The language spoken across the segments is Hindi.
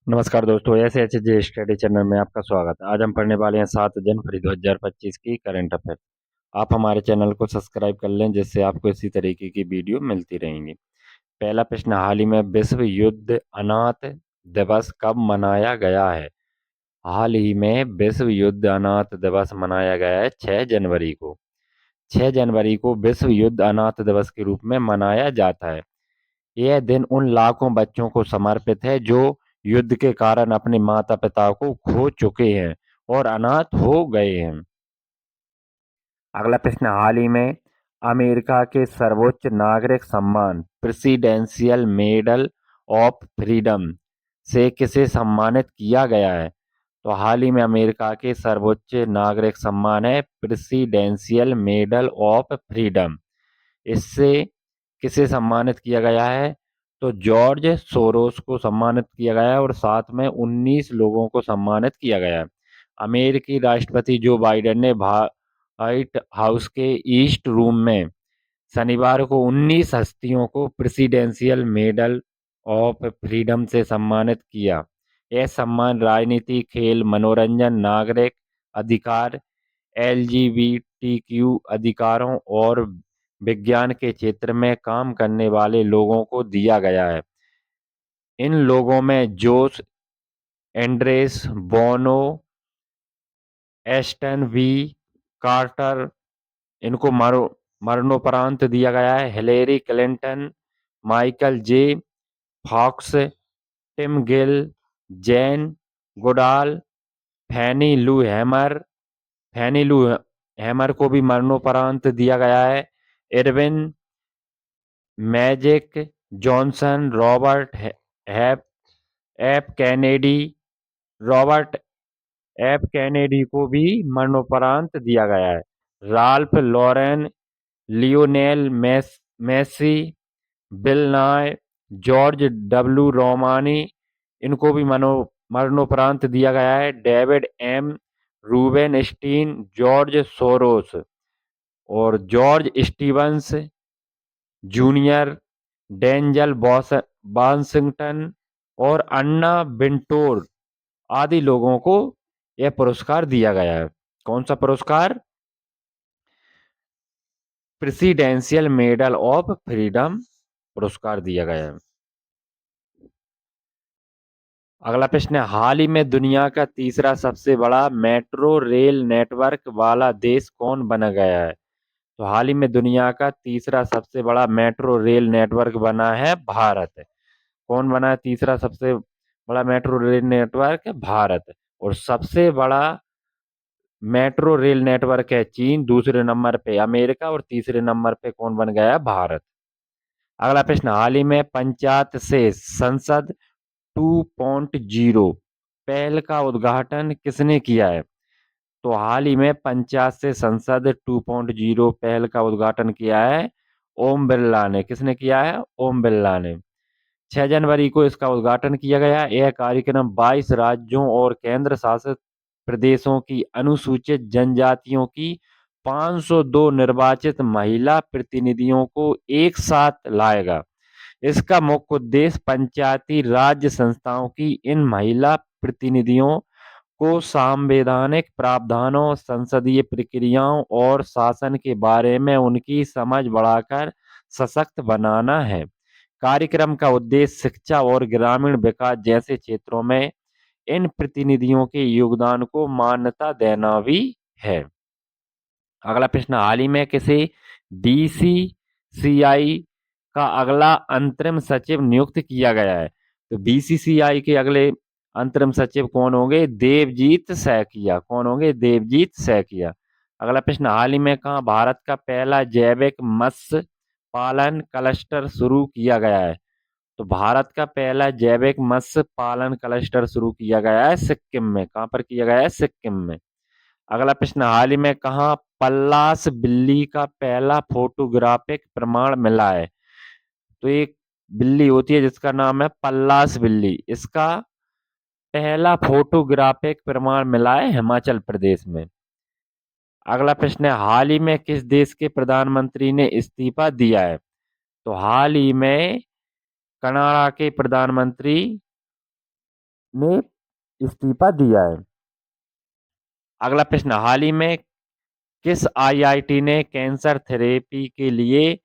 नमस्कार दोस्तों, ऐसे एच जे स्टडी चैनल में आपका स्वागत है। आज हम पढ़ने वाले हैं 7 जनवरी 2025 की करंट अफेयर। आप हमारे चैनल को सब्सक्राइब कर लें, जिससे आपको इसी तरीके की वीडियो मिलती रहेंगी। पहला प्रश्न, हाल ही में विश्व युद्ध अनाथ दिवस कब मनाया गया है? हाल ही में विश्व युद्ध अनाथ दिवस मनाया गया है 6 जनवरी को। 6 जनवरी को विश्व युद्ध अनाथ दिवस के रूप में मनाया जाता है। यह दिन उन लाखों बच्चों को समर्पित है जो युद्ध के कारण अपने माता पिता को खो चुके हैं और अनाथ हो गए हैं। अगला प्रश्न, हाल ही में अमेरिका के सर्वोच्च नागरिक सम्मान प्रेसिडेंशियल मेडल ऑफ फ्रीडम से किसे सम्मानित किया गया है? तो हाल ही में अमेरिका के सर्वोच्च नागरिक सम्मान है प्रेसिडेंशियल मेडल ऑफ फ्रीडम। इससे किसे सम्मानित किया गया है? तो जॉर्ज सोरोस को सम्मानित किया गया है और साथ में 19 लोगों को सम्मानित किया गया है। अमेरिकी राष्ट्रपति जो बाइडेन ने व्हाइट हाउस के ईस्ट रूम में शनिवार को 19 हस्तियों को प्रेसिडेंशियल मेडल ऑफ फ्रीडम से सम्मानित किया। यह सम्मान राजनीति, खेल, मनोरंजन, नागरिक अधिकार, एलजीबीटीक्यू अधिकारों और विज्ञान के क्षेत्र में काम करने वाले लोगों को दिया गया है। इन लोगों में Josh Andres, Bono, Ashton V Carter, इनको मरणोपरांत दिया गया है। Hillary Clinton, Michael J Fox, Tim Gill, Jane Goodall, Fannie Lou Hamer, फैनी लू हैमर को भी मरणोपरांत दिया गया है। इरविन मैजिक जॉनसन, रॉबर्ट हैप F Kennedy, Robert F Kennedy को भी मरणोपरांत दिया गया है। Ralph Lauren, Lionel Messi, Bill Nye, George W Romney, इनको भी मरणोपरांत दिया गया है। David M Rubenstein, George Soros और George Stevens junior, Denzel Washington और अन्ना विंटोर आदि लोगों को यह पुरस्कार दिया गया है। कौन सा पुरस्कार? प्रेसिडेंशियल मेडल ऑफ फ्रीडम पुरस्कार दिया गया है। अगला प्रश्न है, हाल ही में दुनिया का तीसरा सबसे बड़ा मेट्रो रेल नेटवर्क वाला देश कौन बन गया है? तो हाल ही में दुनिया का तीसरा सबसे बड़ा मेट्रो रेल नेटवर्क बना है भारत। कौन बना है तीसरा सबसे बड़ा मेट्रो रेल नेटवर्क? भारत। और सबसे बड़ा मेट्रो रेल नेटवर्क है चीन, दूसरे नंबर पे अमेरिका और तीसरे नंबर पे कौन बन गया? भारत। अगला प्रश्न, हाल ही में पंचायत से संसद 2.0 पहल का उद्घाटन किसने किया है? तो हाल ही में पंचायत से संसद 2.0 पहल का उद्घाटन किया है ओम बिरला ने। किसने किया है? ओम बिरला ने। 6 जनवरी को इसका उद्घाटन किया गया। यह कार्यक्रम 22 राज्यों और केंद्र शासित प्रदेशों की अनुसूचित जनजातियों की 502 निर्वाचित महिला प्रतिनिधियों को एक साथ लाएगा। इसका मुख्य उद्देश्य पंचायती राज संस्थाओं की इन महिला प्रतिनिधियों को संवैधानिक प्रावधानों, संसदीय प्रक्रियाओं और शासन के बारे में उनकी समझ बढ़ाकर सशक्त बनाना है। कार्यक्रम का उद्देश्य शिक्षा और ग्रामीण विकास जैसे क्षेत्रों में इन प्रतिनिधियों के योगदान को मान्यता देना भी है। अगला प्रश्न, हाल ही में किसे बीसीसीआई का अगला अंतरिम सचिव नियुक्त किया गया है? तो बीसीसीआई के अगले अंतरिम सचिव कौन होंगे? देवजीत सैकिया। कौन होंगे? देवजीत सैकिया। अगला प्रश्न, हाल ही में कहाँ भारत का पहला जैविक मत्स्य पालन क्लस्टर शुरू किया गया है? तो भारत का पहला जैविक मत्स्य पालन क्लस्टर शुरू किया गया है सिक्किम में। कहाँ पर किया गया है? सिक्किम में। अगला प्रश्न, हाल ही में कहाँ पल्लास बिल्ली का पहला फोटोग्राफिक प्रमाण मिला है? तो एक बिल्ली होती है जिसका नाम है पल्लास बिल्ली, इसका पहला फोटोग्राफिक प्रमाण मिला है हिमाचल प्रदेश में। अगला प्रश्न है, हाल ही में किस देश के प्रधानमंत्री ने इस्तीफा दिया है? तो हाल ही में कनाडा के प्रधानमंत्री ने इस्तीफा दिया है। अगला प्रश्न, हाल ही में किस आईआईटी ने कैंसर थेरेपी के लिए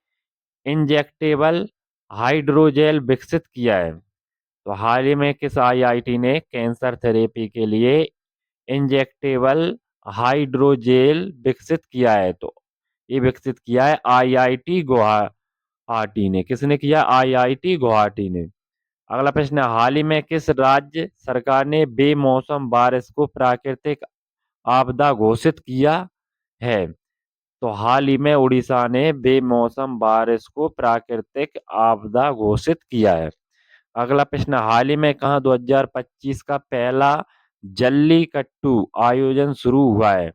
इंजेक्टेबल हाइड्रोजेल विकसित किया है? तो हाल ही में किस आईआईटी ने कैंसर थेरेपी के लिए इंजेक्टेबल हाइड्रोजेल विकसित किया है? तो ये विकसित किया है आईआईटी गुवाहाटी ने। किसने किया? आईआईटी गुवाहाटी ने। अगला प्रश्न है, हाल ही में किस राज्य सरकार ने बेमौसम बारिश को प्राकृतिक आपदा घोषित किया है? तो हाल ही में उड़ीसा ने बेमौसम बारिश को प्राकृतिक आपदा घोषित किया है। अगला प्रश्न, हाल ही में कहाँ 2025 का पहला जल्लीकट्टू आयोजन शुरू हुआ है?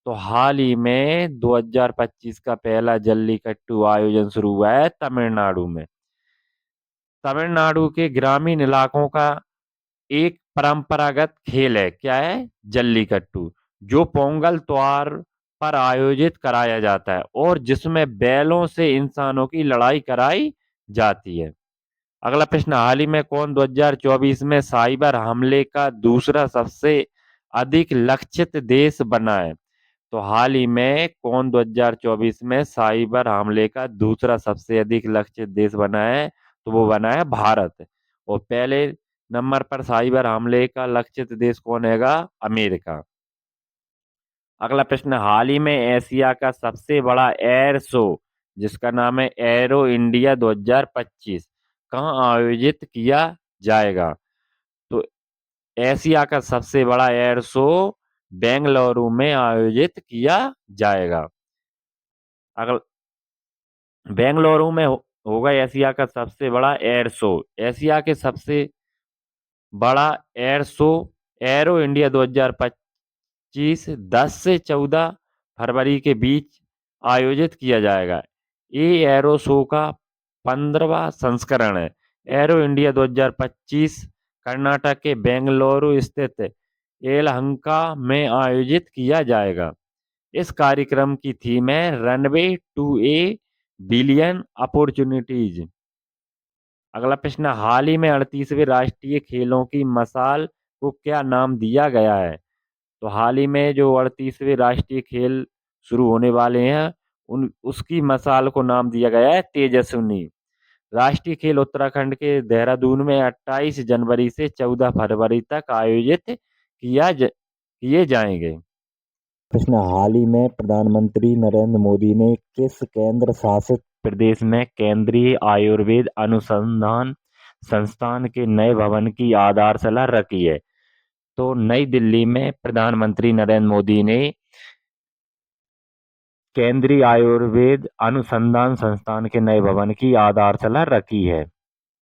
तो हाल ही में 2025 का पहला जल्लीकट्टू आयोजन शुरू हुआ है तमिलनाडु में। तमिलनाडु के ग्रामीण इलाकों का एक परंपरागत खेल है, क्या है? जल्लीकट्टू, जो पोंगल त्योहार पर आयोजित कराया जाता है और जिसमें बैलों से इंसानों की लड़ाई कराई जाती है। अगला प्रश्न, हाल ही में कौन 2024 में साइबर हमले का दूसरा सबसे अधिक लक्षित देश बना है? तो हाल ही में कौन 2024 में साइबर हमले का दूसरा सबसे अधिक लक्षित देश बना है? तो वो बना है भारत। और पहले नंबर पर साइबर हमले का लक्षित देश कौन हैगा? अमेरिका। अगला प्रश्न, हाल ही में एशिया का सबसे बड़ा एयर शो जिसका नाम है एरो इंडिया 2025 कहाँ आयोजित किया जाएगा? तो एशिया का सबसे बड़ा एयर शो बेंगलुरु में आयोजित किया जाएगा। अगला, बेंगलुरु में होगा एशिया का सबसे बड़ा एयर शो। एशिया के सबसे बड़ा एयर शो एरो इंडिया 2025 10 से 14 फरवरी के बीच आयोजित किया जाएगा। ये एरो शो का 15वां संस्करण है। एरो इंडिया 2025 कर्नाटक के बेंगलुरु स्थित येलहंका में आयोजित किया जाएगा। इस कार्यक्रम की थीम है runway to a billion opportunities. अगला प्रश्न, हाल ही में 38वें राष्ट्रीय खेलों की मशाल को क्या नाम दिया गया है? तो हाल ही में जो 38वें राष्ट्रीय खेल शुरू होने वाले हैं उन उसकी मशाल को नाम दिया गया है तेजस्विनी। राष्ट्रीय खेल उत्तराखंड के देहरादून में 28 जनवरी से 14 फरवरी तक आयोजित किए जाएंगे। प्रश्न, हाल ही में प्रधानमंत्री नरेंद्र मोदी ने किस केंद्र शासित प्रदेश में केंद्रीय आयुर्वेद अनुसंधान संस्थान के नए भवन की आधारशिला रखी है? तो नई दिल्ली में प्रधानमंत्री नरेंद्र मोदी ने केंद्रीय आयुर्वेद अनुसंधान संस्थान के नए भवन की आधारशिला रखी है।